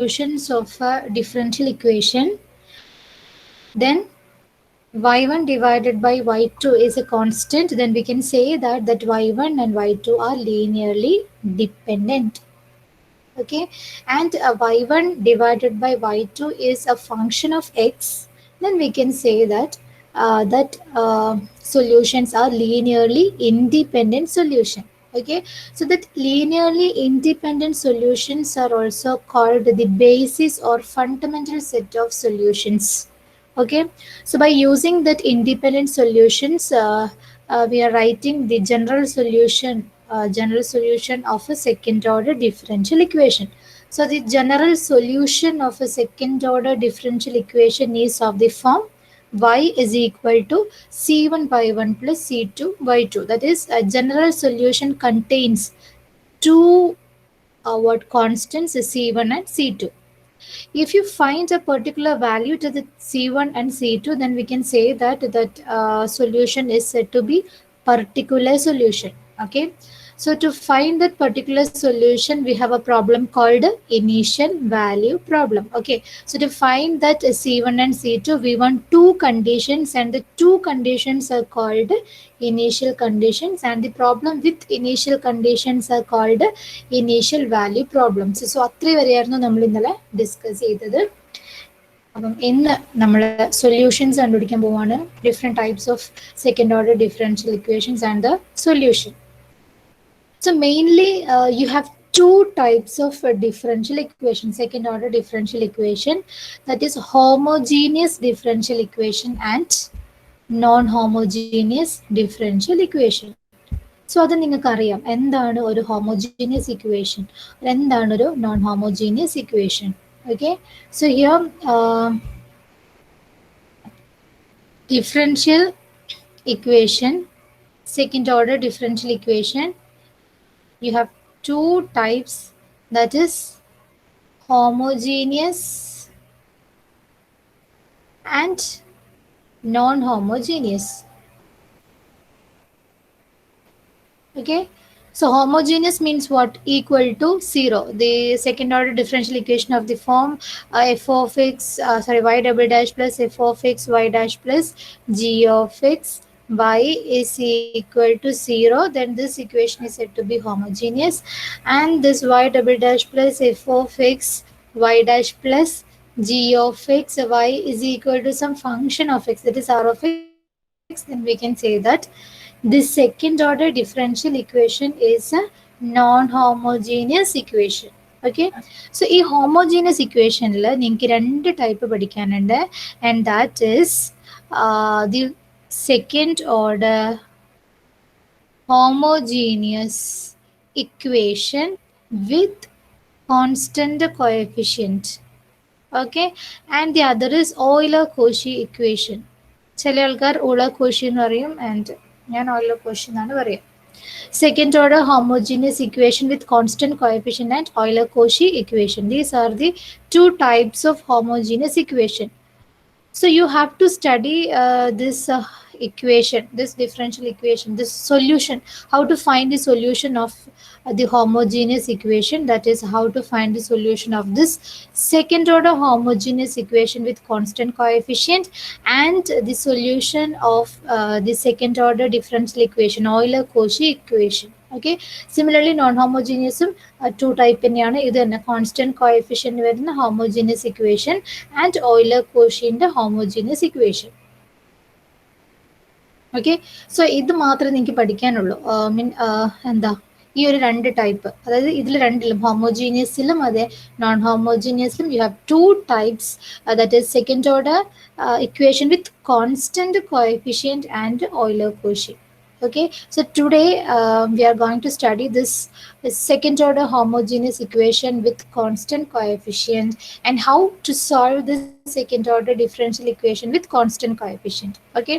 solutions of a differential equation, then y1 divided by y2 is a constant, then we can say that y1 and y2 are linearly dependent. Okay, and y1 divided by y2 is a function of x, then we can say that solutions are linearly independent solution. Okay, so that linearly independent solutions are also called the basis or fundamental set of solutions. Okay, so by using that independent solutions, we are writing the general solution of a second order differential equation. So the general solution of a second order differential equation is of the form y is equal to c1 y1 plus c2 y2. That is, a general solution contains two what constants, c1 and c2. If you find a particular value to the C1 and C2, then we can say that solution is said to be particular solution. Okay. So to find that particular solution, we have a problem called initial value problem. Okay. So to find that C1 and C2, we want two conditions, and the two conditions are called initial conditions, and the problem with initial conditions are called initial value problems. So അത്രയും വരെയായിരുന്നു നമ്മൾ ഇന്നലെ discuss ചെയ്തത്. അപ്പം ഇന്ന് നമ്മൾ solutions കണ്ടുപിടിക്കാൻ പോവാണ്, different types of second order differential equations and the solution. So mainly you have two types of differential equation, second order differential equation, that is homogeneous differential equation and non-homogeneous differential equation. So അത് നിങ്ങൾക്കറിയാം എന്താണ് ഒരു homogeneous equation, എന്താണ് ഒരു non homogeneous equation. Okay, so here differential equation, second order differential equation, you have two types, that is homogeneous and non-homogeneous. Okay, so homogeneous means what? Equal to 0. The second order differential equation of the form f of x y double dash plus f of x y dash plus g of x y is equal to 0, then this equation is said to be homogeneous. And this y double dash plus f of x y dash plus g of x y is equal to some function of x, that is r of x, then we can say that this second order differential equation is a non-homogeneous equation. Okay, so ഈ homogeneous equationൽ നിങ്ങൾക്ക് രണ്ട് type പഠിക്കാനുണ്ട്, and that is the second order homogeneous equation with constant coefficient. Okay, and the other is Euler-Cauchy equation. ചില ആൾക്കാർ Euler-Cauchy എന്ന് പറയും, and ഞാൻ Euler-Cauchy എന്നാണ് പറയുക. Second order homogeneous equation with constant coefficient and Euler-Cauchy equation. These are the two types of homogeneous equation. So you have to study this equation, this differential equation, this solution, how to find the solution of the homogeneous equation, that is how to find the solution of this second order homogeneous equation with constant coefficient, and the solution of the second order differential equation, Euler-Cauchy equation. Okay, similarly non-homogeneous two type തന്നെയാണ്. ഇത് തന്നെ constant coefficient വരുന്ന homogeneous equation and Euler-Cauchy homogeneous equation. Okay, so ഇത് മാത്രമേ നിങ്ങൾക്ക് പഠിക്കാനുള്ളൂ. എന്താ ഈ ഒരു രണ്ട് ടൈപ്പ്, അതായത് ഇതിൽ രണ്ടിലും ഹോമോജീനിയസിലും അതെ നോൺ ഹോമോജീനിയസിലും you have two types, that is second order equation with constant coefficient and Euler-Cauchy. Okay, so today we are going to study this second order homogeneous equation with constant coefficient and how to solve this second order differential equation with constant coefficient. Okay,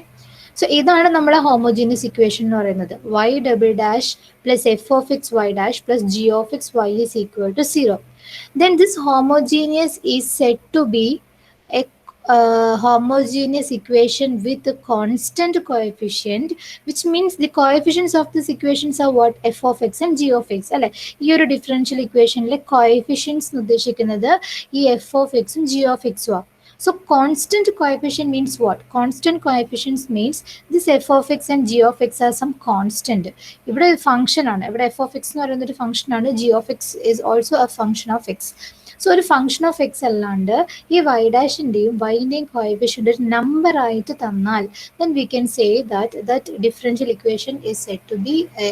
so ഇതാണ് നമ്മുടെ homogeneous equation എന്ന് പറയുന്നത്. y double dash plus f of x y dash plus g of x y is equal to 0. Then this homogeneous is said to be a homogeneous equation with a constant coefficient, which means the coefficients of these equations are what? F of x and g of x. അല്ലെ, ഈ ഒരു differential ഇക്വേഷനിലെ coefficients എന്ന് ഉദ്ദേശിക്കുന്നത് ഈ F of എക്സും G of എക്സും ആണ്. So constant coefficient means what? Constant coefficients means this f of x and g of x are some constant. ഇവിടെ ഫംഗ്ഷൻ ആണ്, ഇവിടെ f of x എന്ന് പറയുന്ന ഒരു ഫംഗ്ഷൻ ആണ്, g of x is also a function of x. So ഒരു function of X അല്ലാണ്ട് ഈ വൈ ഡാഷിൻ്റെയും വൈൻ്റെയും കോഎഫിഷ്യൻ്റ് ഒരു നമ്പർ ആയിട്ട് തന്നാൽ then we can say that differential equation is said to be a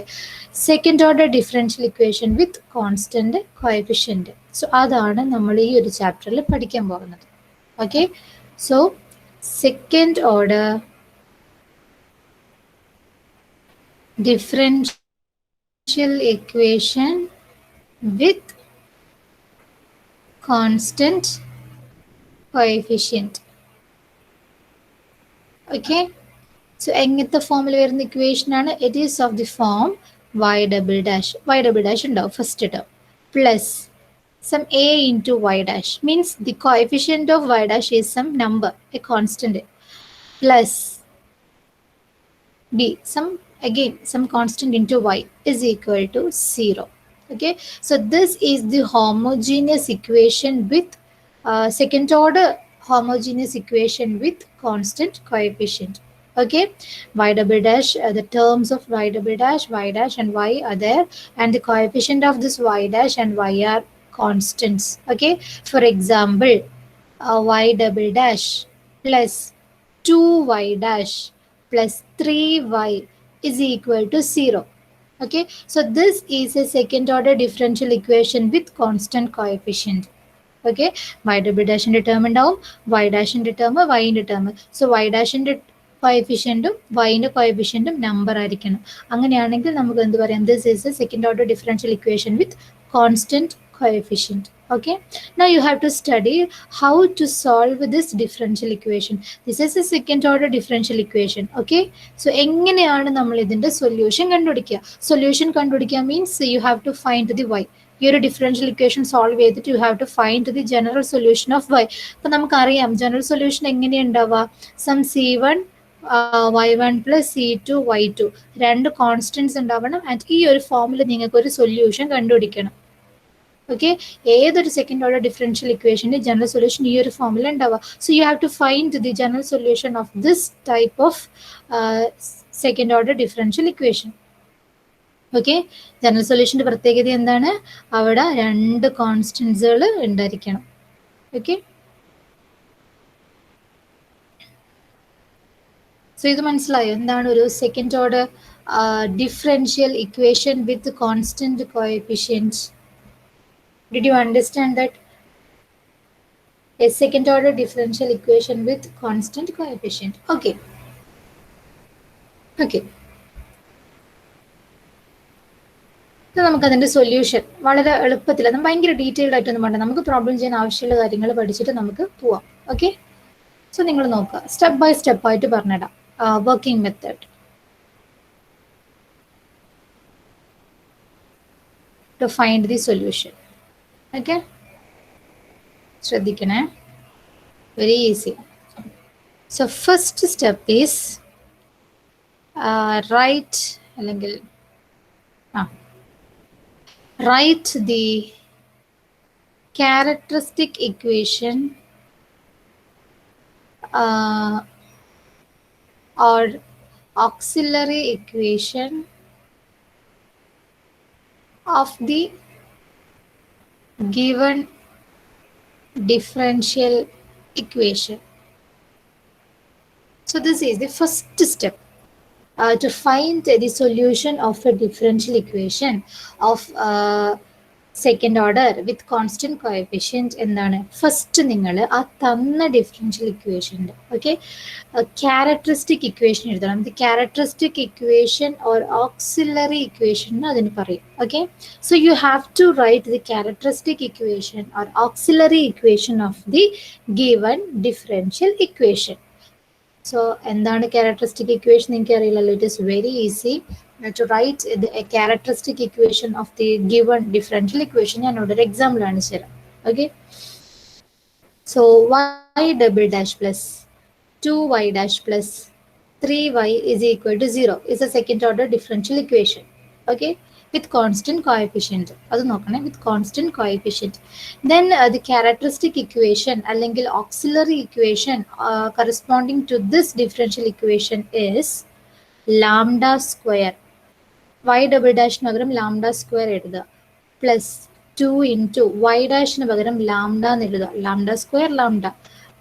second order differential equation with constant coefficient. So അതാണ് നമ്മൾ ഈ ഒരു ചാപ്റ്ററിൽ പഠിക്കാൻ പോകുന്നത്. Okay, so second order differential equation with constant coefficient. Okay, so എങ്ങനത്തെ ഫോമിൽ വരുന്ന ഇക്വേഷൻ ആണ്? It is of the form y double dash ഉണ്ടാവും first term plus some a into y dash, means the coefficient of y dash is some number, a constant, plus b, some constant into y is equal to 0. Okay, so this is the homogeneous equation with second order homogeneous equation with constant coefficient. Okay, y double dash, the terms of y double dash, y dash and y are there, and the coefficient of this y dash and y are constants. Okay, for example, y double dash plus 2y dash plus 3y is equal to 0. Okay, so this is a second order differential equation with constant coefficient. Okay, y double dash in term ഉണ്ടാവും, y dash in term, y in term. So y dash in കോഎഫിഷ്യൻറ്റും വൈൻ്റെ കോഎഫിഷ്യൻറ്റും number ആയിരിക്കണം. അങ്ങനെയാണെങ്കിൽ നമുക്ക് എന്ത് പറയാം? This is a second order differential equation with constant coefficient. Okay, now you have to study how to solve this differential equation. This is a second order differential equation. Okay, so എങ്ങനെയാണ് നമ്മൾ ഇതിൻ്റെ solution കണ്ടുപിടിക്കുക? Solution കണ്ടുപിടിക്കുക means you have to find the y. ഈ ഒരു differential equation solve ചെയ്തിട്ട് you have to find the general solution of Y. അപ്പം നമുക്കറിയാം ജനറൽ സൊല്യൂഷൻ എങ്ങനെയുണ്ടാവുക? Sum c1 y1 plus c2 y2 രണ്ട് കോൺസ്റ്റൻസ് ഉണ്ടാവണം. ആൻഡ് ഈ ഒരു ഫോമിൽ നിങ്ങൾക്ക് ഒരു സൊല്യൂഷൻ കണ്ടുപിടിക്കണം. ഓക്കെ, ഏതൊരു സെക്കൻഡ് ഓർഡർ ഡിഫറൻഷ്യൽ ഇക്വേഷൻ്റെ ജനറൽ സൊല്യൂഷൻ ഈ ഒരു ഫോമിൽ ഉണ്ടാവുക. So you have to find the general solution of this type of second order differential equation. Okay, general സൊല്യൂഷൻ്റെ പ്രത്യേകത എന്താണ്? അവിടെ രണ്ട് കോൺസ്റ്റൻസുകൾ ഉണ്ടായിരിക്കണം. ഓക്കെ, സോ ഇത് മനസ്സിലായോ എന്താണ് ഒരു second order differential equation with constant coefficient? Did you understand that? A second order differential equation with constant coefficient. Okay. Okay. നമുക്ക് അതിൻ്റെ സൊല്യൂഷൻ വളരെ എളുപ്പത്തിൽ, അത് ഭയങ്കര ഡീറ്റെയിൽഡ് ആയിട്ടൊന്നും വേണ്ട, നമുക്ക് പ്രോബ്ലം ചെയ്യാൻ ആവശ്യമുള്ള കാര്യങ്ങൾ പഠിച്ചിട്ട് നമുക്ക് പോവാം. ഓക്കെ, സോ നിങ്ങൾ നോക്കുക, സ്റ്റെപ്പ് ബൈ സ്റ്റെപ്പ് ആയിട്ട് പറഞ്ഞിടാം. Working method to find the solution. Okay, ശ്രദ്ധിക്കണേ, very easy. So first step is write അല്ലെങ്കിൽ write the characteristic equation or auxiliary equation of the given differential equation. So this is the first step. To find the solution of a differential equation of second order with constant coefficient എന്താണ്? First നിങ്ങൾ ആ തന്ന differential ഇക്വേഷൻ്റെ characteristic equation എഴുതണം. The characteristic equation or auxiliary equation എന്ന് അതിന് പറയും. Okay, so you have to write the characteristic equation or auxiliary equation of the given differential equation. So എന്താണ് ക്യാരക്ടറിസ്റ്റിക് ഇക്വേഷൻ? നിങ്ങൾക്ക് അറിയില്ലല്ലോ. It is very easy to write the characteristic equation of the given differential equation. ഞാൻ ഇവിടെ ഒരു example കാണിച്ചു തരാം. Okay, So y double dash plus 2y dash plus 3y is equal to 0 is a second order differential equation. Okay, with constant coefficient. അത് നോക്കണേ, with constant coefficient. Then the characteristic equation അല്ലെങ്കിൽ auxiliary equation corresponding to this differential equation is lambda square. y double ഡാഷിന് പകരം lambda square എഴുതുക plus 2 into y ഡാഷിന് പകരം lambda എന്ന് എഴുതുക, lambda square lambda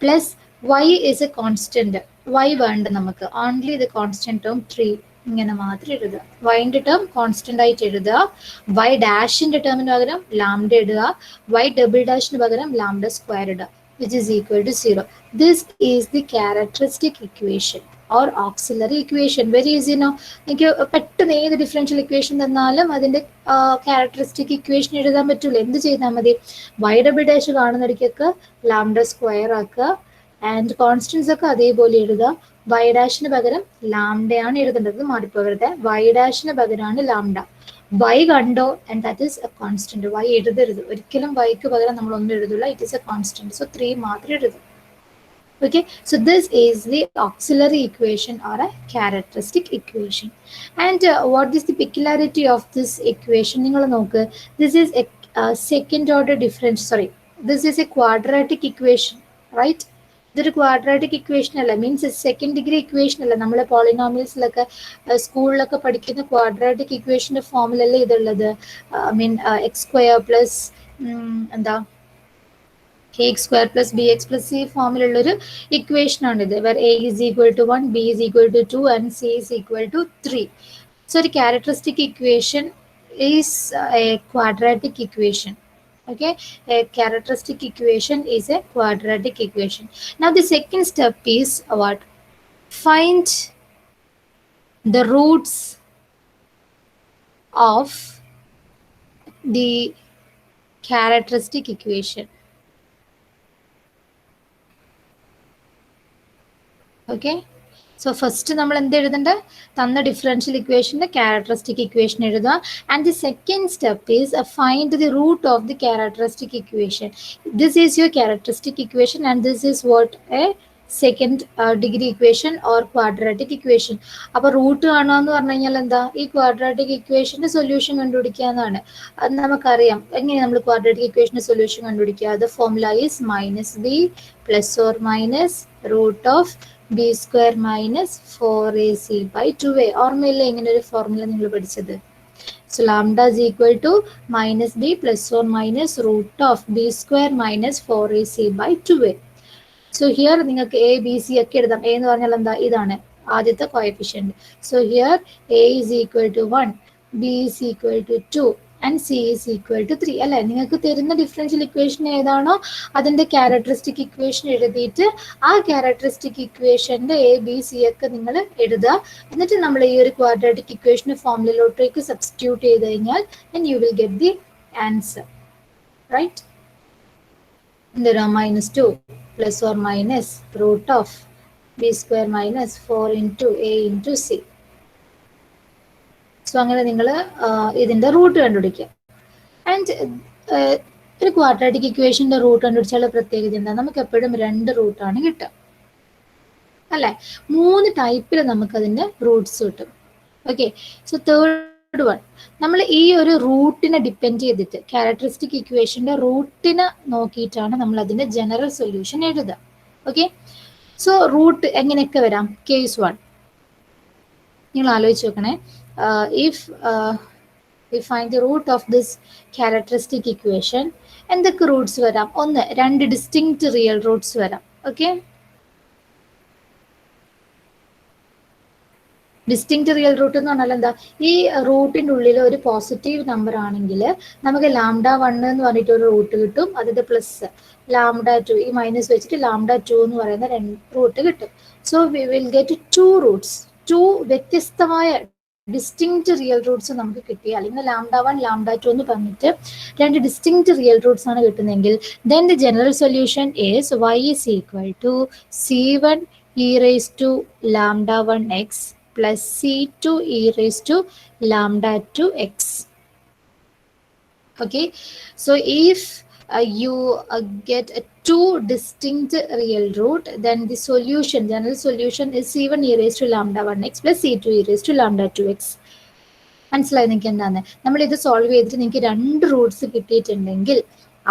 plus y is a constant, y വേണ്ട നമുക്ക്, ഓൺലി ഇത് കോൺസ്റ്റന്റ് ടേം 3 ഇങ്ങനെ മാത്രം എഴുതുക. വൈൻ്റെ ടേം കോൺസ്റ്റന്റ് ആയിട്ട് എഴുതുക, വൈ ഡാഷിന്റെ ടേമിന് പകരം ലാംഡ ഇടുക, വൈ ഡബിൾ ഡാഷിന് പകരം ലാംഡ സ്ക്വയർ ഇടുക, which is equal to 0. This is the characteristic equation or auxiliary equation. Very easy now. എനിക്ക് പെട്ടെന്ന് ഏത് ഡിഫറൻഷ്യൽ ഇക്വേഷൻ തന്നാലും അതിന്റെ ക്യാരക്ടറിസ്റ്റിക് ഇക്വേഷൻ എഴുതാൻ പറ്റൂല. എന്ത് ചെയ്താൽ മതി, വൈ ഡബിൾ ഡാഷ് കാണുന്നിടയ്ക്കൊക്കെ ലാംഡ സ്ക്വയർ ആക്കുക ആൻഡ് കോൺസ്റ്റൻസ് ഒക്കെ അതേപോലെ എഴുതുക. വൈ ഡാഷിന് പകരം ലാംഡയാണ് എഴുതേണ്ടത്, മാറിപ്പോകരുത്. വൈ ഡാഷിന് പകരമാണ് ലാംഡ. വൈ കണ്ടോ and that is a constant. Y എഴുതരുത് ഒരിക്കലും, വൈക്ക് പകരം നമ്മൾ ഒന്നും എഴുതില്ല, it is a constant. So 3 മാത്രം എഴുതും. Okay, so this is the auxiliary equation or a characteristic equation. And what is the peculiarity of this equation? This is a second order difference, sorry, this is a quadratic equation, right? ഇതൊരു quadratic equation അല്ല, means second degree equation അല്ല. നമ്മളെ പോളിനോമിയൽസിലൊക്കെ സ്കൂളിലൊക്കെ പഠിക്കുന്ന quadratic ഇക്വേഷന്റെ ഫോമിലല്ലേ ഇതുള്ളത്. I mean x square plus എന്താ x square plus b x plus c ഫോമിലുള്ളൊരു ഇക്വേഷൻ ആണിത്. Where a is equal to 1, B is equal to 2 and C is equal to 3. So ഒരു characteristic equation is a quadratic equation. Okay, a characteristic equation is a quadratic equation. Now the second step is what? Find the roots of the characteristic equation. Okay, so first നമ്മൾ എന്ത് എഴുതണ്ട, തന്ന differential ഇക്വേഷന്റെ characteristic equation എഴുതുക. And the second step is find the root of the characteristic equation. This is your characteristic equation and this is what a second degree equation or quadratic equation. അപ്പോൾ root കാണുക പറഞ്ഞു കഴിഞ്ഞാൽ എന്താ, ഈ quadratic ഇക്വേഷന്റെ solution കണ്ടുപിടിക്കുക എന്നാണ്. അത് നമുക്കറിയാം. എങ്ങനെ നമ്മൾ ക്വാഡ്രാറ്റിക് ഇക്വേഷന്റെ സൊല്യൂഷൻ കണ്ടുപിടിക്കുക? The formula is minus B plus or minus root of B square minus 4ac by 2a. ഓർമ്മയില്ലേ ഇങ്ങനെ ഒരു ഫോർമുല നിങ്ങൾ പഠിച്ചത്? So lambda is equal to minus b plus or minus root of b square minus 4ac by 2a. So here നിങ്ങൾക്ക് A B C ഒക്കെ എഴുതാം. A എന്ന് പറഞ്ഞാൽ എന്താ, ഇതാണ് ആദ്യത്തെ coefficient. So here A is equal to 1, B is equal to 2 and C is equal to 3. അല്ലെ, നിങ്ങൾക്ക് തരുന്ന ഡിഫറൻഷ്യൽ ഇക്വേഷൻ ഏതാണോ അതിന്റെ ക്യാരക്ടറിസ്റ്റിക് ഇക്വേഷൻ എഴുതിയിട്ട് ആ ക്യാരക്ടറിസ്റ്റിക് ഇക്വേഷന്റെ എ ബി സി ഒക്കെ നിങ്ങൾ എഴുതുക. എന്നിട്ട് നമ്മൾ ഈ ഒരു ക്വാഡ്രാറ്റിക് ഇക്വേഷൻ ഫോർമുലയിലോട്ടേക്ക് സബ്സ്റ്റിറ്റ്യൂട്ട് ചെയ്ത് കഴിഞ്ഞാൽ then you will get the answer, right? There are minus 2 plus or minus root of b square minus 4 into a into c. So അങ്ങനെ നിങ്ങൾ ഇതിന്റെ റൂട്ട് കണ്ടുപിടിക്കുക. ആൻഡ് ഒരു ക്വാഡ്രാറ്റിക് ഇക്വേഷന്റെ റൂട്ട് കണ്ടുപിടിച്ചാലുള്ള പ്രത്യേകത എന്താ, നമുക്ക് എപ്പോഴും 2 റൂട്ടാണ് കിട്ടുക അല്ലെ. 3 ടൈപ്പിൽ നമുക്കതിന്റെ റൂട്ട്സ് കിട്ടും. ഓക്കെ, സോ തേർഡ് വൺ, നമ്മൾ ഈ ഒരു റൂട്ടിനെ ഡിപ്പെൻഡ് ചെയ്തിട്ട് ക്യാരക്ടറിസ്റ്റിക് ഇക്വേഷന്റെ റൂട്ടിനെ നോക്കിയിട്ടാണ് നമ്മൾ അതിന്റെ ജനറൽ സൊല്യൂഷൻ എഴുതുക. ഓക്കെ, സോ റൂട്ട് എങ്ങനെയൊക്കെ വരാം. കേസ് 1 നിങ്ങൾ ആലോചിച്ച് നോക്കണേ. If we find the root of this characteristic equation, എന്തൊക്കെ റൂട്ട്സ് വരാം? 2 distinct real roots വരാം. ഓക്കെ, ഡിസ്റ്റിങ്ക്റ്റ് റിയൽ റൂട്ട് എന്ന് പറഞ്ഞാൽ എന്താ, ഈ റൂട്ടിൻ്റെ ഉള്ളിൽ ഒരു പോസിറ്റീവ് നമ്പർ ആണെങ്കിൽ നമുക്ക് ലാംഡ 1 എന്ന് പറഞ്ഞിട്ട് ഒരു റൂട്ട് കിട്ടും. അതിന്റെ പ്ലസ് ലാംഡ 2, ഈ മൈനസ് വെച്ചിട്ട് ലാംഡ 2 എന്ന് പറയുന്ന 2 റൂട്ട് കിട്ടും. So we will get 2 Roots, 2 വ്യത്യസ്തമായ ഡിസ്റ്റിങ്ക്റ്റ് റിയൽ റൂട്ട്സ് നമുക്ക് കിട്ടി. അല്ലെങ്കിൽ ലാംഡ 1 ലാംഡ 2 എന്ന് പറഞ്ഞിട്ട് 2 ഡിസ്റ്റിങ്ക്റ്റ് റിയൽ റൂട്ട്സ് ആണ് കിട്ടുന്നതെങ്കിൽ then the general solution is y is equal to c1 e raised to lambda 1x plus c2 e raised to lambda 2x. Okay, so if you get two distinct real root, then the solution, general solution is c1 e raised to lambda 1x plus c2 e raised to lambda 2x. മനസ്സിലായി നിങ്ങൾക്ക് എന്താണ്? നമ്മൾ ഇത് solve ചെയ്തിട്ട് നിങ്ങൾക്ക് രണ്ട് Roots കിട്ടിയിട്ടുണ്ടെങ്കിൽ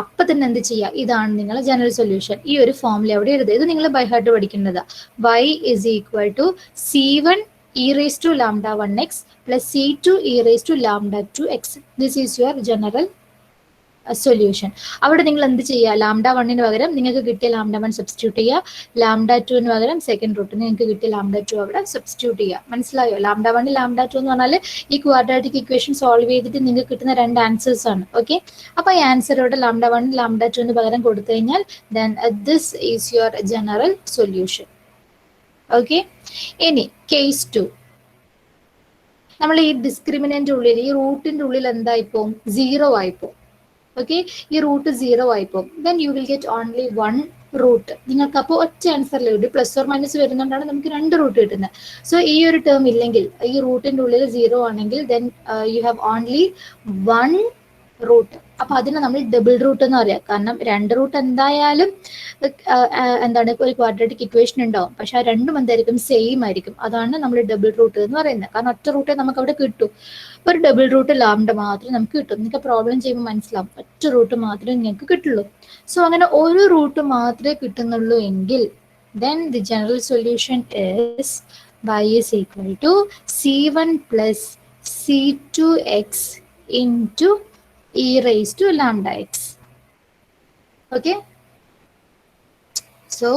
അപ്പൊ തന്നെ എന്ത് ചെയ്യുക? ഇതാണ് നിങ്ങളെ ജനറൽ സൊല്യൂഷൻ. ഈ ഒരു ഫോമിൽ എവിടെ എഴുതുക? ഇത് നിങ്ങൾ ബൈ ഹാർട്ട് പഠിക്കുന്നത്. y is equal to c1 e raised to lambda 1x plus c2 e raised to lambda 2x. This is your general solution. അവിടെ നിങ്ങൾ എന്ത് ചെയ്യുക? ലാംഡ വണ്ണിന് പകരം നിങ്ങൾക്ക് കിട്ടിയ ലാംഡ വൺ സബ്സ്റ്റിറ്റ്യൂട്ട് ചെയ്യുക, ലാംഡ ടുവിന് പകരം സെക്കൻഡ് റൂട്ടിന് നിങ്ങൾക്ക് കിട്ടിയ ലാംഡ ടു അവിടെ സബ്സ്റ്റിറ്റ്യൂട്ട് ചെയ്യുക. മനസ്സിലായോ? ലാംഡ വൺ ലാംഡ ടു എന്ന് പറഞ്ഞാൽ ഈ ക്വാഡ്രാറ്റിക് ഇക്വേഷൻ സോൾവ് ചെയ്തിട്ട് നിങ്ങൾക്ക് കിട്ടുന്ന രണ്ട് ആൻസേഴ്സ് ആണ്. ഓക്കെ, അപ്പൊ ഈ ആൻസറോട് ലാംഡ വൺ ലാംഡ ടുവിന് പകരം കൊടുത്തു കഴിഞ്ഞാൽ then this is your general solution. Okay, ഇനി കേസ് 2. നമ്മൾ ഈ ഡിസ്ക്രിമിനന്റ് ഉള്ളിൽ ഈ റൂട്ടിന്റെ ഉള്ളിൽ എന്തായിപ്പോ? 0 ആയിപ്പോ. ഓക്കെ, ഈ റൂട്ട് 0 ആയിപ്പോ then you will get only one root. നിങ്ങൾക്ക് അപ്പോൾ ഒറ്റ ആൻസറിൽ കിട്ടും. പ്ലസ് ഓർ മൈനസ് വരുന്നതുകൊണ്ടാണ് നമുക്ക് രണ്ട് റൂട്ട് കിട്ടുന്നത്. സോ ഈ ഒരു ടേം ഇല്ലെങ്കിൽ, ഈ റൂട്ടിന്റെ ഉള്ളിൽ 0 ആണെങ്കിൽ then you have only one root. അപ്പൊ അതിനെ നമ്മൾ ഡബിൾ റൂട്ട് എന്ന് പറയാം. കാരണം രണ്ട് റൂട്ട് എന്തായാലും എന്താണ് ഒരു ക്വാഡ്രാറ്റിക് ഇക്വേഷൻ ഉണ്ടാവും, പക്ഷെ ആ രണ്ടും എന്തായിരിക്കും? സെയിം ആയിരിക്കും. അതാണ് നമ്മൾ ഡബിൾ റൂട്ട് എന്ന് പറയുന്നത്. കാരണം ഒറ്റ റൂട്ടേ നമുക്ക് അവിടെ കിട്ടും. ഒരു ഡബിൾ റൂട്ട് ലാംഡ മാത്രമേ നമുക്ക് കിട്ടും. നിങ്ങൾക്ക് പ്രോബ്ലം ചെയ്യുമ്പോൾ മനസ്സിലാവും, ഒറ്റ റൂട്ട് മാത്രമേ നിങ്ങൾക്ക് കിട്ടുള്ളൂ. സോ അങ്ങനെ ഒരു റൂട്ട് മാത്രമേ കിട്ടുന്നുള്ളൂ എങ്കിൽ then the general solution is y is equal to c1 plus c2x into e raised to lambda x. Okay, so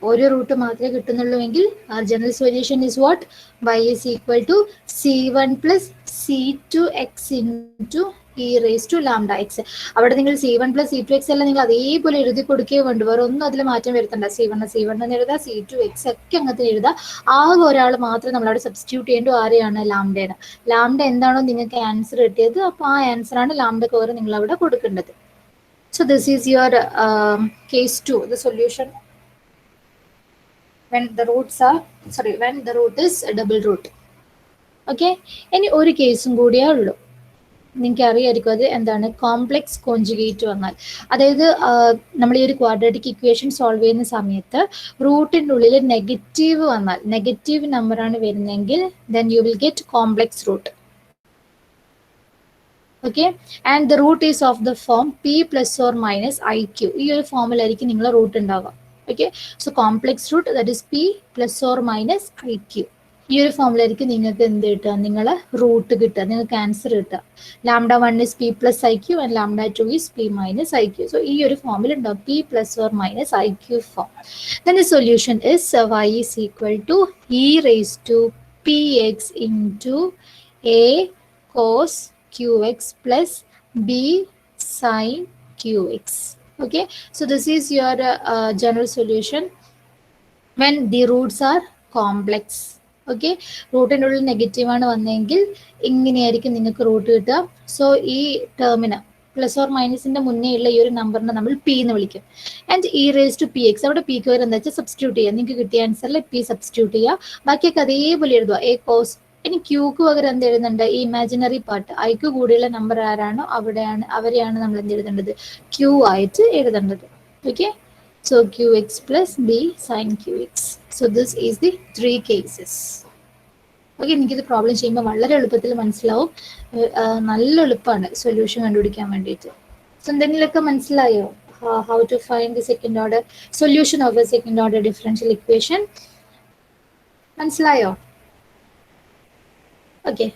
ഒരു റൂട്ട് മാത്രമേ കിട്ടുന്നുള്ളൂ എങ്കിൽ our general solution is what? y is equal to c1 plus c2x into e raised to lambda x. അവിടെ നിങ്ങൾ c1 plus c2x എല്ലാം നിങ്ങൾ അതേപോലെ എഴുതി കൊടുക്കുകയോ വേണ്ട, വേറെ ഒന്നും അതിൽ മാറ്റം വരുത്തണ്ട. c1 എന്ന് എഴുതാം, c2x ഒക്കെ അങ്ങനത്തെ എഴുതാം. ആകെ ഒരാൾ മാത്രം നമ്മൾ അവിടെ സബ്സ്റ്റിറ്റ്യൂട്ട് ചെയ്യേണ്ടത് ആരെയാണ്? ലാംഡയാണ്. ലാംഡ എന്താണോ നിങ്ങൾക്ക് ആൻസർ കിട്ടിയത്, അപ്പോൾ ആ ആൻസറാണ് ലാംഡക്ക് പകരം നിങ്ങൾ അവിടെ കൊടുക്കേണ്ടത്. So this is your case 2, the solution when the root is a double root. Okay, ഇനി ഒരു കേസും കൂടിയേ ഉള്ളൂ. നിങ്ങൾക്ക് അറിയായിരിക്കും അത് എന്താണ്? കോംപ്ലക്സ് കോൺജുഗേറ്റ് വന്നാൽ, അതായത് നമ്മൾ ഈ ഒരു ക്വാഡ്രാറ്റിക് ഇക്വേഷൻ സോൾവ് ചെയ്യുന്ന സമയത്ത് റൂട്ടിൻ്റെ ഉള്ളിൽ നെഗറ്റീവ് വന്നാൽ, നെഗറ്റീവ് നമ്പറാണ് വരുന്നതെങ്കിൽ then you will get complex root. Okay, and the root is of the form p plus or minus iq. ഈ ഒരു ഫോമിലായിരിക്കും നിങ്ങളെ റൂട്ട് ഉണ്ടാവുക. Okay, so complex root that is p plus or minus iq. ഈ ഒരു ഫോമിലായിരിക്കും നിങ്ങൾക്ക് എന്ത് കിട്ടുക? നിങ്ങളെ റൂട്ട് കിട്ടുക, നിങ്ങൾക്ക് ആൻസർ കിട്ടുക. Lambda 1 is p plus iq and lambda 2 is p minus iq. So ഈ ഒരു ഫോമിൽ ഉണ്ടാവും p plus or minus iq form. Then the solution is y is equal to e raised to px into a cos qx plus b sin qx. Okay, so this is your general solution when the roots are complex. Okay, റൂട്ടിൻ്റെ ഉള്ളിൽ negative ആണ് വന്നതെങ്കിൽ ഇങ്ങനെയായിരിക്കും നിങ്ങൾക്ക് root കിട്ടുക. So ഈ ടേമിന് plus or മൈനസിന്റെ മുന്നേ ഉള്ള ഈ ഒരു നമ്പറിനെ നമ്മൾ പി എന്ന് വിളിക്കും. And E raise to P X, അവിടെ പിക്ക് വരെ എന്താ വെച്ചാൽ സബ്സ്റ്റിറ്റ്യൂട്ട് ചെയ്യുക. നിങ്ങൾക്ക് കിട്ടിയ ആൻസറിൽ പി സബ്സ്റ്റിറ്റ്യൂട്ട് ചെയ്യുക, ബാക്കിയൊക്കെ അതേപോലെ എഴുതുക. എ കോസ്, ഇനി ക്യൂക്ക് പകരം എന്ത് എഴുതുന്നുണ്ട്? ഈ ഇമാജിനറി പാർട്ട്, ഐക്ക് കൂടിയുള്ള നമ്പർ ആരാണോ അവരെയാണ് നമ്മൾ എന്ത് എഴുതേണ്ടത്? ക്യൂ ആയിട്ട് എഴുതേണ്ടത്. Okay, so qx plus b sin qx. So this is the 3 cases. Okay, എനിക്കിത് പ്രോബ്ലം ചെയ്യുമ്പോൾ വളരെ എളുപ്പത്തിൽ മനസ്സിലാവും. നല്ല എളുപ്പമാണ് സൊല്യൂഷൻ കണ്ടുപിടിക്കാൻ വേണ്ടിയിട്ട്. സോ എന്തെങ്കിലുമൊക്കെ മനസ്സിലായോ? How to find the second order solution of the second order differential equation മനസ്സിലായോ? Okay,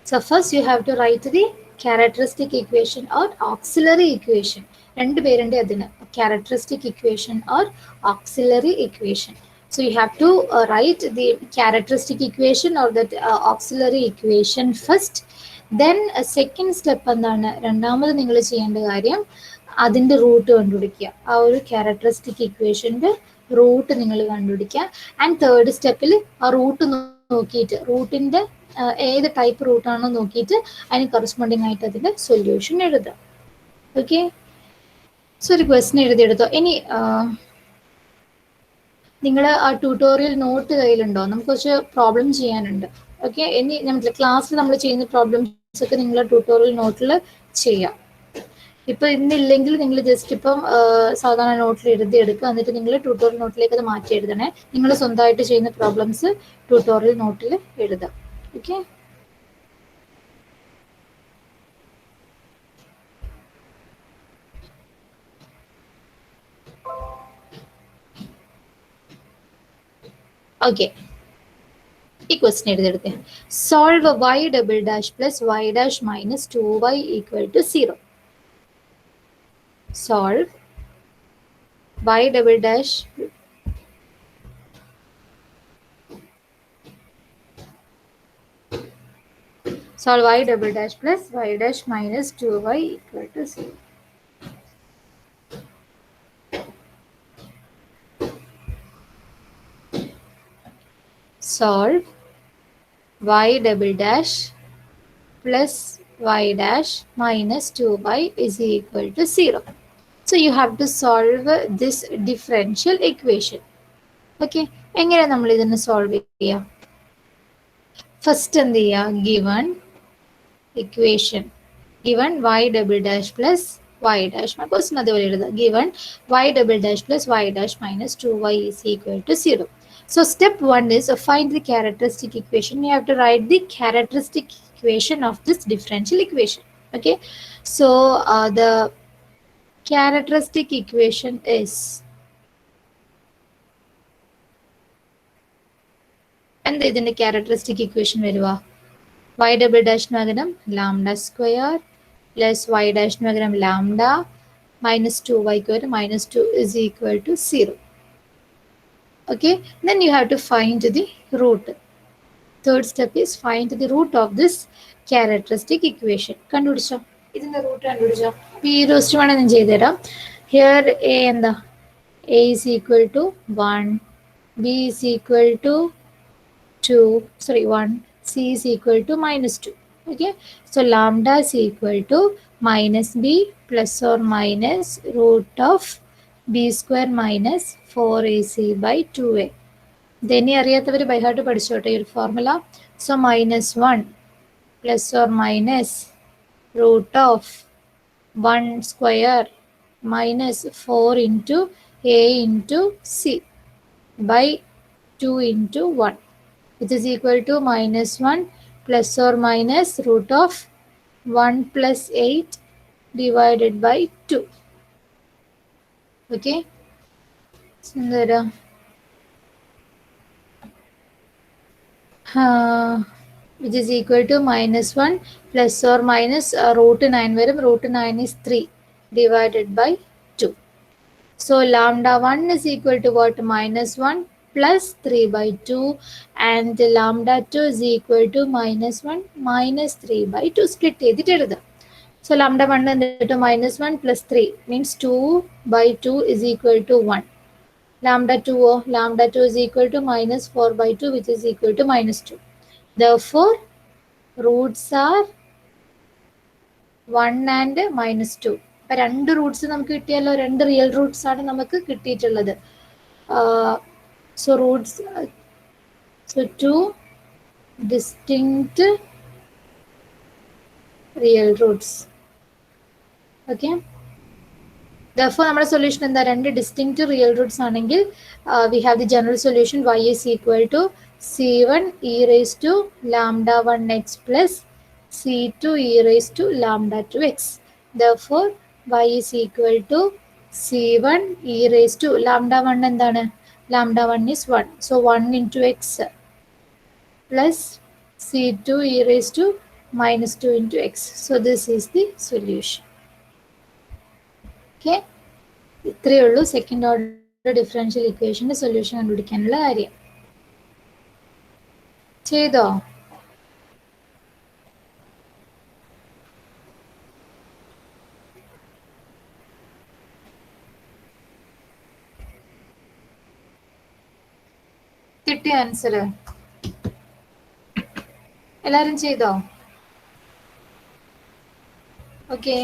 so first you have to write the characteristic equation or auxiliary equation. രണ്ട് പേരുണ്ട് അതിന്, characteristic equation or auxiliary equation. So you have to write the characteristic equation or that auxiliary equation first. Then second step എന്താണ്? രണ്ടാമത് നിങ്ങൾ ചെയ്യേണ്ട കാര്യം അതിൻ്റെ root കണ്ടുപിടിക്കുക. ആ ഒരു ക്യാരക്ടറിസ്റ്റിക് ഇക്വേഷൻ്റെ റൂട്ട് നിങ്ങൾ കണ്ടുപിടിക്കുക. ആൻഡ് തേർഡ് സ്റ്റെപ്പിൽ ആ റൂട്ട് നോക്കിയിട്ട്, റൂട്ടിൻ്റെ ഏത് ടൈപ്പ് റൂട്ടാണോ നോക്കിയിട്ട് അതിന് കറസ്പോണ്ടിങ് ആയിട്ട് അതിൻ്റെ സൊല്യൂഷൻ എഴുതുക. ഓക്കെ, സോ ഒരു ക്വസ്റ്റ്യൻ എഴുതിയെടുത്തോ. ഇനി നിങ്ങൾ ആ ട്യൂട്ടോറിയൽ നോട്ട് കയ്യിലുണ്ടോ? നമുക്ക് കുറച്ച് പ്രോബ്ലം ചെയ്യാനുണ്ട്. ഓക്കെ, ഇനി നമ്മുടെ ക്ലാസ്സിൽ നമ്മൾ ചെയ്യുന്ന പ്രോബ്ലംസ് ഒക്കെ നിങ്ങൾ ട്യൂട്ടോറിയൽ നോട്ടിൽ ചെയ്യാം. ഇപ്പോൾ ഇന്നില്ലെങ്കിൽ നിങ്ങൾ ജസ്റ്റ് ഇപ്പം സാധാരണ നോട്ടിൽ എഴുതിയെടുക്കുക, എന്നിട്ട് നിങ്ങൾ ട്യൂട്ടോറിയൽ നോട്ടിലേക്ക് അത് മാറ്റി എഴുതണേ. നിങ്ങൾ സ്വന്തമായിട്ട് ചെയ്യുന്ന പ്രോബ്ലംസ് ട്യൂട്ടോറിയൽ നോട്ടിൽ എഴുതാം. ഓക്കെ. ഓക്കെ, ഈ ക്വസ്റ്റ്യൻ എഴുതിയെടുത്തേ. Solve y double dash plus y dash minus 2y equal to 0. Solve y double dash solve y double dash plus y dash minus 2y equal to 0. Solve y double dash plus y dash minus 2y is equal to 0. So you have to solve this differential equation. Okay, എങ്ങനെ നമ്മൾ ഇതിനെ solve ചെയ്യാം? First എന്ത് ചെയ്യുക? given equation, given y double dash plus y dash, question അതുപോലെ എഴുതുക. given y double dash plus y dash minus 2y is equal to 0. So step 1 is find the characteristic equation. You have to write the characteristic equation of this differential equation. Okay, so the characteristic equation is, and ഇതിന്റെ characteristic equation വരുക y double dash പകരം lambda square plus y dash പകരം lambda minus 2y square minus 2 is equal to 0. Okay, then you have to find the root. Third step is find the root of this characteristic equation. കണ്ടുപിടിച്ചോ? ഇതിന്റെ root കണ്ടുപിടിച്ചോ? ഈ roast വേണം ഞാൻ ചെയ്തുതരാം. Here a എന്താ? a is equal to 1, b is equal to 1, c is equal to minus 2. Okay, so lambda is equal to minus b plus or minus root of b square minus 4ac by 2a. ഇതെനി അറിയാത്തവർ by heart പഠിച്ചോട്ടെ ഈ ഒരു formula. So minus 1 plus or minus root of 1 square minus 4 into a into c by 2 into 1, which is equal to minus 1 plus or minus root of 1 plus 8 divided by 2. Okay, which is equal to minus 1 plus or minus root 9 varum. Root 9 is 3 divided by 2. So lambda 1 is equal to what? Minus 1 plus 3 by 2, and lambda 2 is equal to minus 1 minus 3 by 2. Split ചെയ്തിട്ട് എഴുതാം. So lambda 1 എന്നിട്ട് minus 1 plus 3 means 2 by 2 is equal to 1. Lambda 2 lambda 2 is equal to minus 4 by 2, which is equal to minus 2. Therefore roots are 1 and minus 2. അപ്പോൾ രണ്ട് Roots നമുക്ക് കിട്ടിയല്ലോ, രണ്ട് real Roots ആണ് നമുക്ക് കിട്ടിയിട്ടുള്ളത്. So roots, so two distinct real roots. Okay, therefore നമ്മുടെ solution എന്താ? രണ്ട് ഡിസ്റ്റിങ്ക്റ്റ് റിയൽ റൂട്ട്സ് ആണെങ്കിൽ we have the general solution y is equal to c1 e raised to lambda 1x plus c2 e raised to lambda 2x. Therefore y is equal to c1 e raised to lambda 1 എന്താണ്? lambda 1 is 1, so 1 into x plus c2 e raised to minus 2 into x. So this is the solution. Okay, ഇത്രയേ ഉള്ളൂ second order differential ഇക്വേഷന്റെ solution കണ്ടുപിടിക്കാനുള്ള കാര്യം. ചെയ്തോ? കിട്ടിയ answer എല്ലാരും ചെയ്തോ? ഓക്കെ,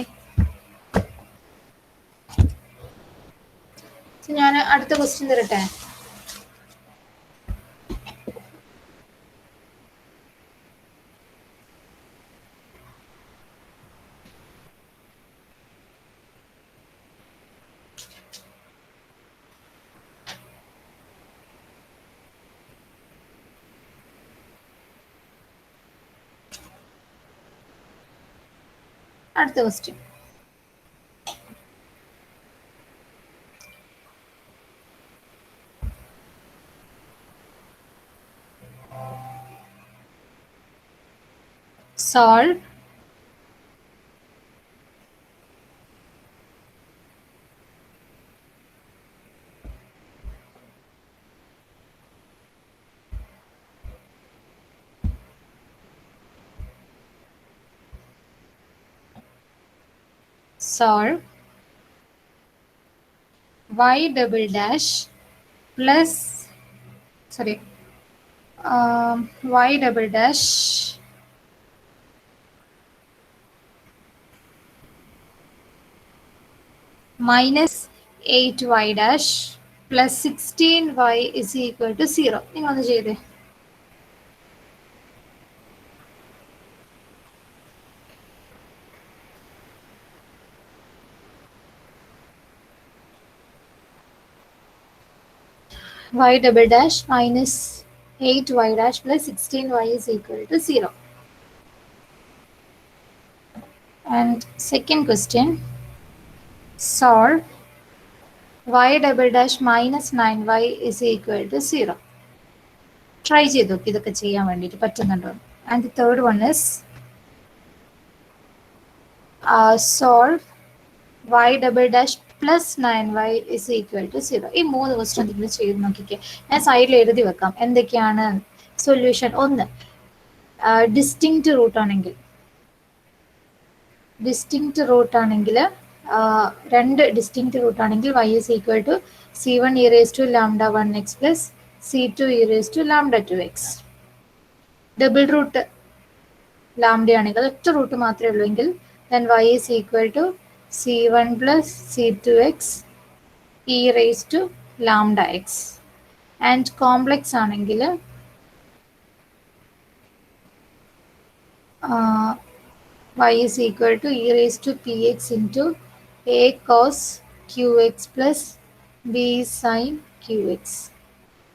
ഞാൻ അടുത്ത ക്വസ്റ്റ്യൻ തരട്ടെ. അടുത്ത question. solve y double dash plus y double dash minus 8y dash plus 16y is equal to 0. നിങ്ങൾ ഒന്ന് ചെയ്തേ. y double dash minus 8y dash plus 16y is equal to 0. And second question, solve y double dash minus 9y is equal to 0. Try ചെയ്ത് നോക്കി ഇതൊക്കെ ചെയ്യാൻ വേണ്ടിയിട്ട് പറ്റുന്നുണ്ടോ. And the third one is solve y double dash plus 9y is equal to 0. ഈ 3 question നിങ്ങൾ ചെയ്ത് നോക്കിക്കേ. ഞാൻ സൈഡിൽ എഴുതി വെക്കാം എന്തൊക്കെയാണ് സൊല്യൂഷൻ. ഒന്ന്, ഡിസ്റ്റിങ്ക്റ്റ് റൂട്ട് ആണെങ്കിൽ രണ്ട് ഡിസ്റ്റിങ്ക്റ്റ് റൂട്ട് ആണെങ്കിൽ y is equal to c1 e raised to lambda 1x plus c2 e raised to lambda 2x. Double root lambda ആണെങ്കിൽ ഒറ്റ റൂട്ട് മാത്രമേ ഉള്ളൂ എങ്കിൽ then y is equal to c1 plus c2x e raised to lambda x. And complex ആണെങ്കിൽ y is equal to e raised to px into a cos qx plus b sin qx.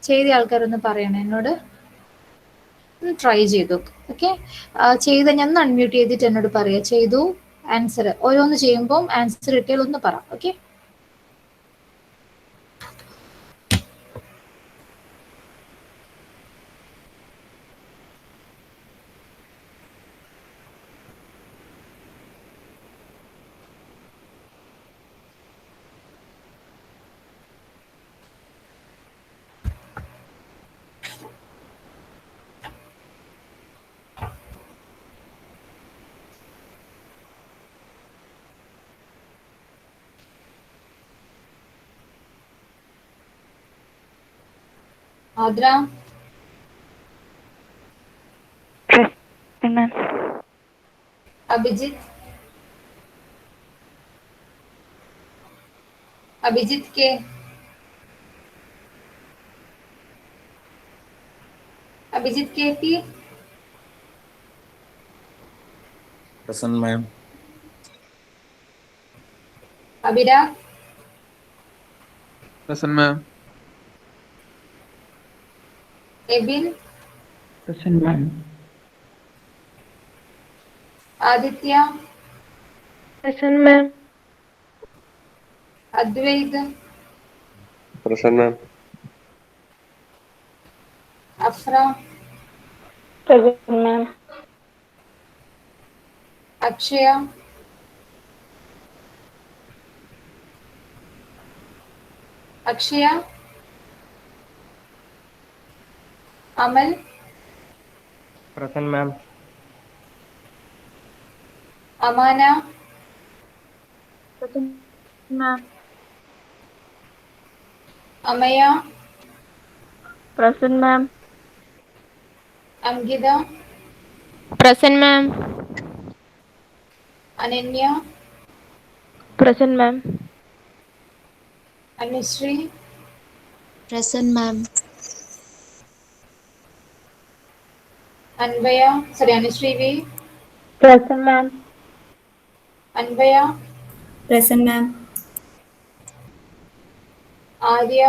ചെയ്ത ആൾക്കാരൊന്ന് പറയണേ എന്നോട്. Try ചെയ്തു. Okay, ചെയ്ത് ഞാൻ ഒന്ന് unmute ചെയ്തിട്ട് എന്നോട് പറയാം. ചെയ്തു ആൻസർ ഓരോന്ന് ചെയ്യുമ്പോൾ ആൻസർ കിട്ടിയാൽ ഒന്ന് പറ. Okay, Aadra, Abhijith K, Abhijith K P, Present, ma'am. Abhira, Present, ma'am. Ebin, Present, ma'am. Aditya, Present, ma'am. Advaith, Present, ma'am. Afra, Present, ma'am. Akshaya, Amal, Present, ma'am. Amana, Present, ma'am. Amaya, Present, ma'am. Ankita, Present, ma'am. Ananya, Present, ma'am. Anusree, Present, ma'am. Anusree V, Present, ma'am. Anvaya, Present, ma'am. Arya,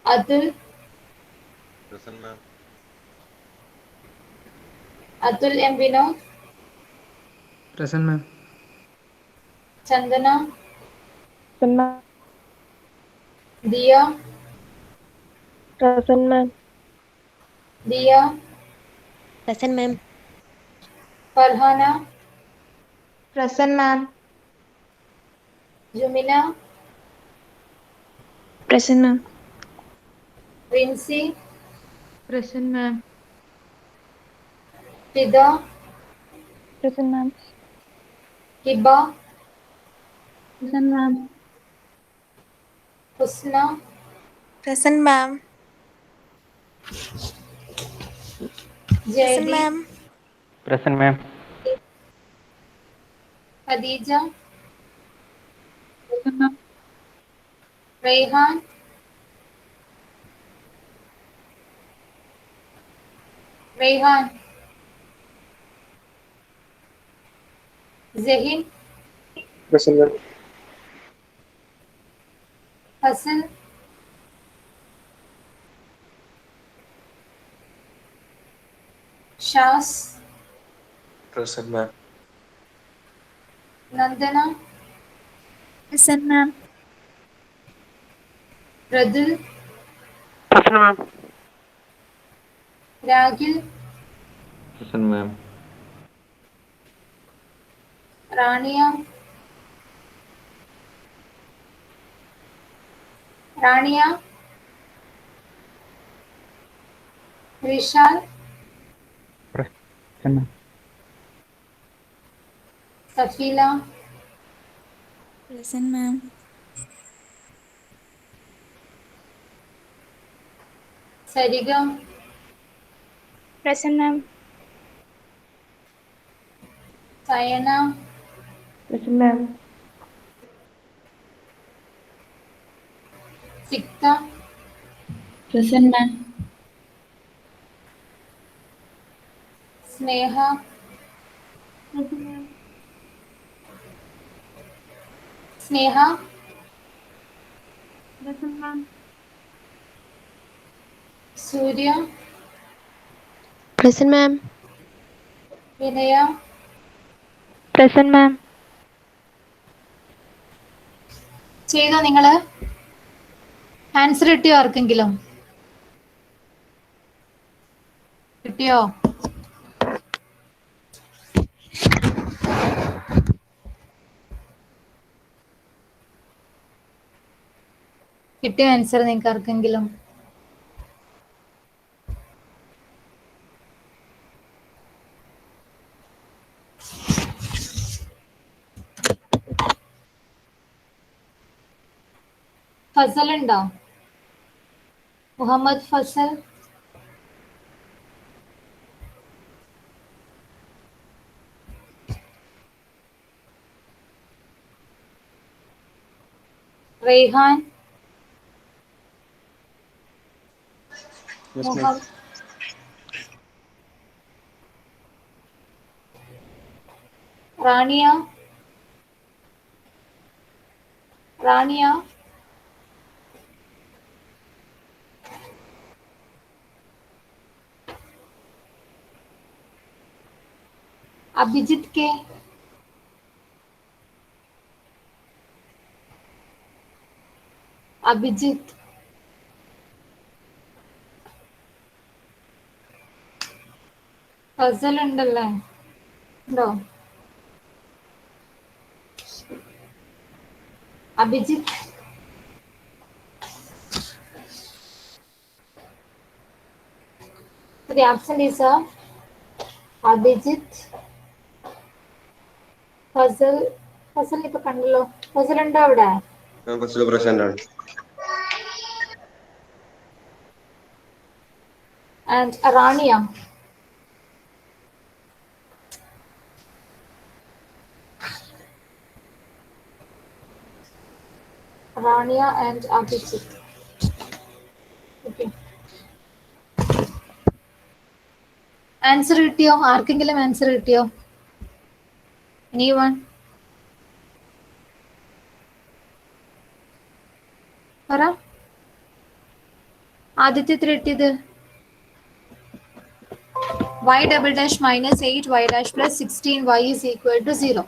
Atul, Present, ma'am. Atul M. Vinod, Present, ma'am. Chandana, Present, ma'am. Dia, Present, ma'am. Dia, Present, ma'am. Farhana, Present, ma'am. Jumina, Present, ma'am. Rincy, Present, ma'am. Fida, Present, ma'am. Hiba, Present, ma'am. Husna, Present, ma'am. Present, Jaydeep, ma'am. Present, ma'am. Khadija, Present, ma'am. Rayhan, Rayhan, Zahin, Present, ma'am. Hassan, Shas, Present, ma'am. Nandana, Present, ma'am. Radul, Present, ma'am. Ragil, Present, ma'am. Rania, Rania, Vishal, Present, ma'am. Safila, Present, ma'am. Sarigam, Present, ma'am. Sayana, Present, ma'am. Sikta, Present, ma'am. Sneha, Present, ma'am. Sneha, Present, ma'am. Surya, Present, ma'am. Vinaya, Present, ma'am. ചെയ്തോ നിങ്ങള്? Answer കിട്ടിയോ ആർക്കെങ്കിലും? കിട്ടിയോ? കിട്ടിയോ answer നിങ്ങൾക്ക് ആർക്കെങ്കിലും? ഫസൽ ഉണ്ടോ? Muhammad Fasal, Rehan, Yes, ma'am. Rania, Rania, Abhijith K, Abhijith, Fasal ഉണ്ടല്ലേ? ഉണ്ടോ? Abhijith, the absent is Abhijith, Fasal, Fasal ഇപ്പൊ കണ്ടല്ലോ. ഫസൽ ഉണ്ടോ അവിടെ? Present. And റാണിയ, റാണിയ and Abhijith. Okay, answer കിട്ടിയോ? ആർക്കെങ്കിലും ആൻസർ കിട്ടിയോ? Anyone? പറ, ആദ്യത്തെ എത്ര കിട്ടിയത്? y double dash minus 8y dash plus 16y is equal to 0.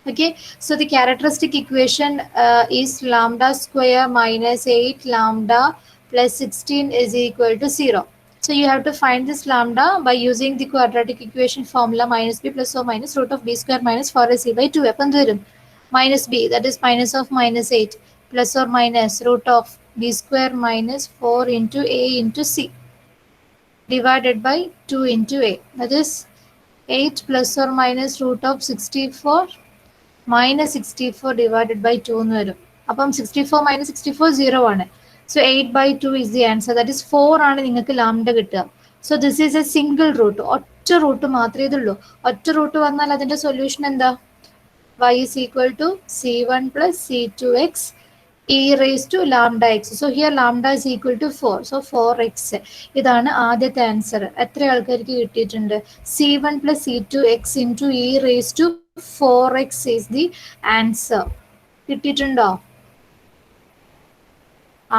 Okay, so the characteristic equation is lambda square minus 8 lambda plus 16 is equal to 0. So you have to find this lambda by using the quadratic equation formula minus b plus or minus root of b square minus 4ac by 2. Minus b, that is minus of minus 8 plus or minus root of b square minus 4 into a into c divided by 2 into a, that is 8 plus or minus root of 64 minus 64 divided by 2 എന്ന് വരും. അപ്പം 64 minus 64 0 ആണ്. So 8 by 2 is the answer. That is 4 ആണ് നിങ്ങൾക്ക് lambda കിട്ടുക. So this is a single root. ഒറ്റ root മാത്രമേ ഇതുള്ളൂ. ഒറ്റ റൂട്ട് വന്നാൽ അതിന്റെ സൊല്യൂഷൻ എന്താ? y is equal to c1 plus c2x e raised to lambda x. So here lambda is equal to 4. So 4x. ഇതാണ് ആദ്യത്തെ ആൻസർ. എത്ര ആൾക്കാർക്ക് കിട്ടിയിട്ടുണ്ട്? c1 plus c2x into e raised to 4x is the answer. കിട്ടിയിട്ടുണ്ടോ?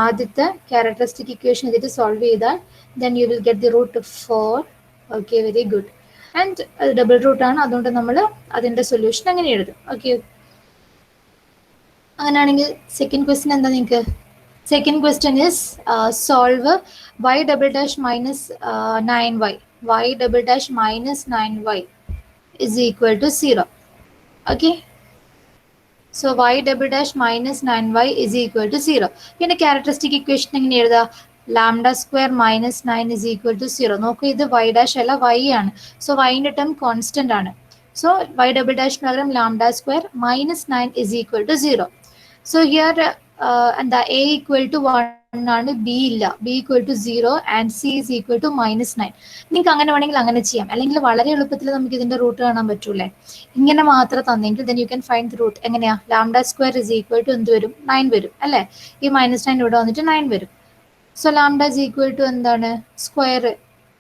ആദ്യത്തെ characteristic equation ഇതിട്ട് solve ചെയ്താൽ then you will get the root of 4. Okay, very good. And double root ആണ്, അതുകൊണ്ട് നമ്മൾ അതിൻ്റെ സൊല്യൂഷൻ അങ്ങനെ എഴുതും. ഓക്കെ, അങ്ങനെയാണെങ്കിൽ സെക്കൻഡ് ക്വസ്റ്റ്യൻ എന്താ നിങ്ങൾക്ക്? Second question is solve y double dash minus 9y. y double dash minus 9y is equal to 0. Okay, so y double dash minus 9y is equal to 0. പിന്നെ characteristic equation എങ്ങനെ എഴുതാ? Lambda square minus 9 is equal to 0. നോക്കൂ, ഇത് y dash അല്ല y ആണ്. So വൈൻ്റെ term constant ആണ്. So y double dash പകരം lambda square minus 9 is equal to 0. So here എന്താ a equal to 1 ആണ്, b ഇല്ല, b equal to 0 and c is equal to minus 9. നിങ്ങൾക്ക് അങ്ങനെ വേണമെങ്കിൽ അങ്ങനെ ചെയ്യാം, അല്ലെങ്കിൽ വളരെ എളുപ്പത്തിൽ നമുക്ക് ഇതിന്റെ റൂട്ട് കാണാൻ പറ്റൂലേ. ഇങ്ങനെ മാത്രം തന്നെങ്കിൽ then you can find the root. എങ്ങനെയാ? Lambda square is equal to എന്ത് വരും? 9 വരും അല്ലേ? ഈ മൈനസ് 9 ഇവിടെ വന്നിട്ട് 9 വരും. So lambda is equal to എന്താണ്? സ്ക്വയർ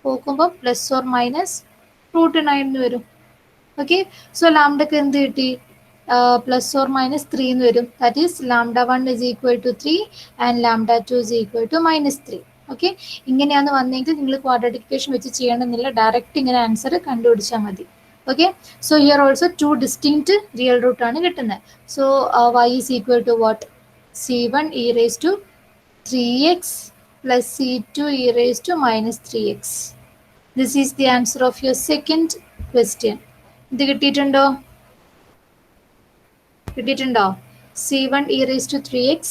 പോക്കുമ്പോൾ പ്ലസ് ഓർ മൈനസ് റൂട്ട് 9 എന്ന് വരും. ഓക്കെ, സോ ലാംഡക്ക് എന്ത് കിട്ടി? പ്ലസ് ഓർ മൈനസ് 3 എന്ന് വരും. That is lambda 1 is equal to 3 and lambda 2 is equal to minus 3. Okay, ഇങ്ങനെയാണ് വന്നെങ്കിൽ നിങ്ങൾ ക്വാഡ്രാറ്റിക് ഇക്വേഷൻ വെച്ച് ചെയ്യണമെന്നില്ല, ഡയറക്റ്റ് ഇങ്ങനെ ആൻസർ കണ്ടുപിടിച്ചാൽ മതി. Okay, so here also 2 distinct real root ആണ് കിട്ടുന്നത്. സോ y is equal to what? c1 e raised to 3x plus c2 e raised to minus 3x. This is the answer of your second question. ഇത് കിട്ടിയിട്ടുണ്ടോ? കിട്ടിയിട്ടുണ്ടോ? c1 e raised to 3x.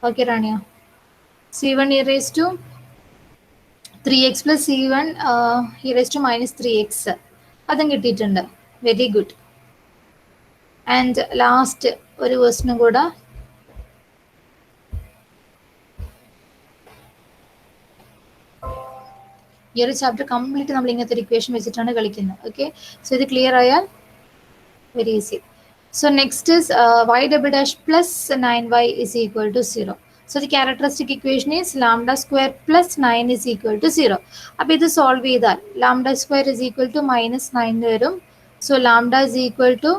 Okay Rania, c1 e raised to 3x plus c1 e raised to minus 3x, അതും കിട്ടിയിട്ടുണ്ട്. Very good. And last ഒരു ക്വസ്റ്റ്യനും കൂടെ. ഈ ഒരു ചാപ്റ്റർ കംപ്ലീറ്റ് നമ്മൾ ഇങ്ങനത്തെ ഒരു ഇക്വേഷൻ വെച്ചിട്ടാണ് കളിക്കുന്നത്. ഓക്കെ, സോ ഇത് ക്ലിയർ ആയാൽ very easy. So next is y double dash plus 9y is equal to 0. So the characteristic equation is lambda square plus 9 is equal to 0. അപ്പോൾ ഇത് സോൾവ് ചെയ്താൽ lambda square is equal to minus 9 വരും. So lambda is equal to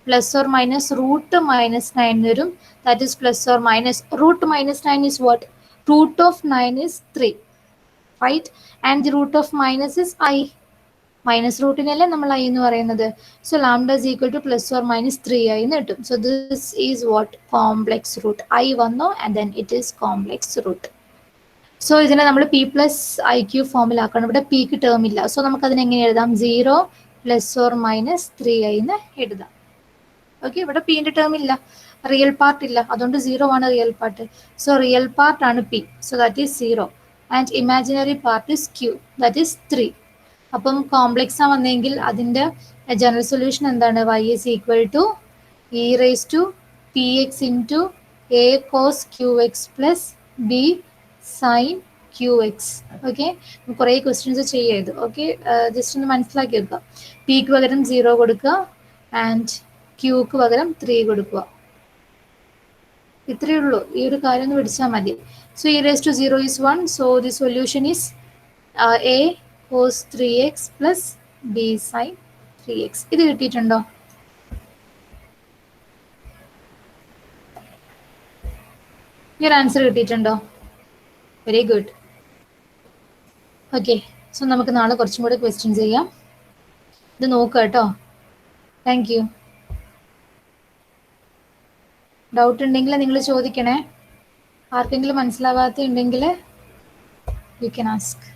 plus or minus root minus 9 വരും. That is plus or minus root minus 9 is what? Root of 9 is 3, right? And the root of minus is I. Minus റൂട്ടിനല്ലേ നമ്മൾ i എന്ന് പറയുന്നത്. So lambda is equal to plus or minus 3i എന്ന് കിട്ടും. So this is what? Complex root. I വന്നു and then it is complex root. So ഇതിനെ നമ്മൾ p plus i q ഫോമിലാക്കണം. ഇവിടെ പിക്ക് ടേം ഇല്ല, സോ നമുക്ക് അതിനെ എങ്ങനെ എഴുതാം? 0 പ്ലസ് ഓർ മൈനസ് 3i എന്ന് എഴുതാം. ഓക്കെ, ഇവിടെ പിന്റെ ടേം ഇല്ല, റിയൽ പാർട്ട് ഇല്ല, അതുകൊണ്ട് 0 ആണ് real part. So real part ആണ് p, so that is 0 and imaginary part is q, that is 3. അപ്പം കോംപ്ലെക്സ് ആ വന്നെങ്കിൽ അതിൻ്റെ ജനറൽ സൊല്യൂഷൻ എന്താണ്? y is equal to e raised to px into a cos qx plus b sin qx. Okay, കുറേ questions ചെയ്യത്. Okay, just ഒന്ന് മനസ്സിലാക്കി വെക്കുക. പിക്ക് പകരം 0 കൊടുക്കുക ആൻഡ് ക്യൂക്ക് പകരം 3 കൊടുക്കുക. ഇത്രയേ ഉള്ളൂ, ഈ ഒരു കാര്യം ഒന്ന് പിടിച്ചാൽ മതി. So e raised to 0 is 1. So the solution is a cos 3x plus b sin 3x. ഇത് കിട്ടിയിട്ടുണ്ടോ? ഈ ഒരു ആൻസർ കിട്ടിയിട്ടുണ്ടോ? Very good. ഓക്കെ, സോ നമുക്ക് നാളെ കുറച്ചും കൂടെ ക്വസ്റ്റ്യൻസ് ചെയ്യാം. ഇത് നോക്കുക കേട്ടോ. Thank you. ഡൗട്ട് ഉണ്ടെങ്കിൽ നിങ്ങൾ ചോദിക്കണേ. ആർക്കെങ്കിലും മനസ്സിലാവാത്ത ഉണ്ടെങ്കിൽ യു ക്യാൻ ആസ്ക്.